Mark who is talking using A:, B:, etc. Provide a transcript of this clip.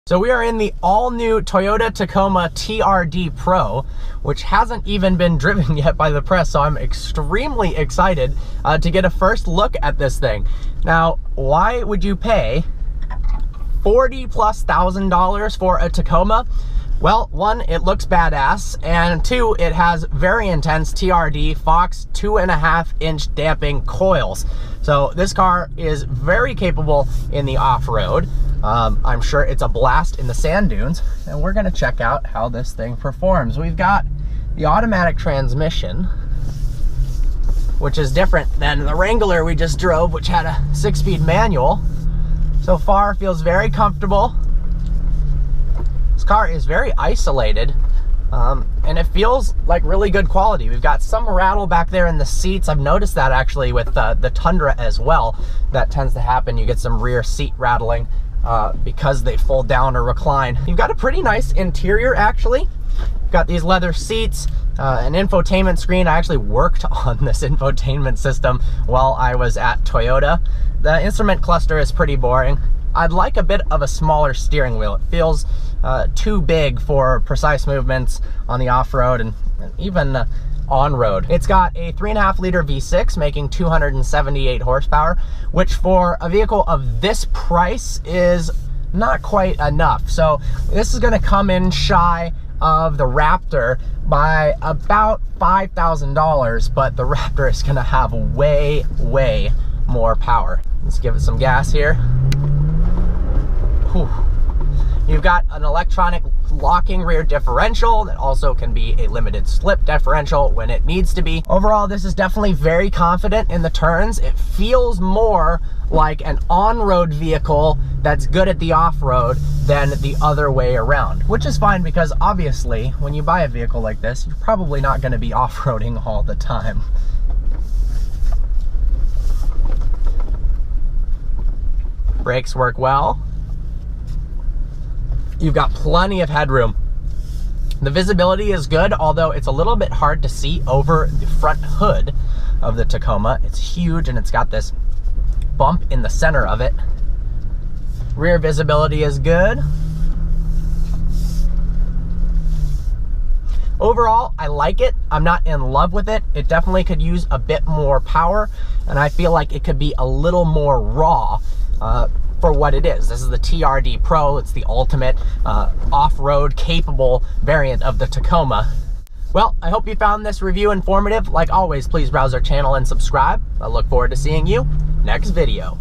A: So we are in the all-new Toyota Tacoma TRD Pro, which hasn't even been driven yet by the press, so I'm extremely excited to get a first look at this thing. Now, why would you pay $40,000+ for a Tacoma? Well, one, it looks badass, and two, it has very intense TRD Fox 2.5-inch damping coils. So this car is very capable in the off-road. I'm sure it's a blast in the sand dunes, and we're gonna check out how this thing performs. We've got the automatic transmission, which is different than the Wrangler we just drove, which had a 6-speed manual. So far, feels very comfortable. This car is very isolated, and it feels like really good quality. We've got some rattle back there in the seats. I've noticed that actually with the Tundra as well. That tends to happen. You get some rear seat rattling because they fold down or recline. You've got a pretty nice interior, actually. You've got these leather seats, an infotainment screen. I actually worked on this infotainment system while I was at Toyota. The instrument cluster is pretty boring. I'd like a bit of a smaller steering wheel. It feels too big for precise movements on the off-road and even on-road. It's got a 3.5-liter V6 making 278 horsepower, which for a vehicle of this price is not quite enough. So this is gonna come in shy of the Raptor by about $5,000, but the Raptor is gonna have way more power. Let's give it some gas here. Whew. You've got an electronic locking rear differential that also can be a limited slip differential when it needs to be. Overall, this is definitely very confident in the turns. It feels more like an on-road vehicle that's good at the off-road than the other way around, which is fine because obviously when you buy a vehicle like this, you're probably not going to be off-roading all the time. Brakes work well. You've got plenty of headroom. The visibility is good, although it's a little bit hard to see over the front hood of the Tacoma. It's huge and it's got this bump in the center of it. Rear visibility is good. Overall, I like it. I'm not in love with it. It definitely could use a bit more power, and I feel like it could be a little more raw for what it is. This is the TRD Pro. It's the ultimate off-road capable variant of the Tacoma. Well, I hope you found this review informative. Like always, please browse our channel and subscribe. I look forward to seeing you next video.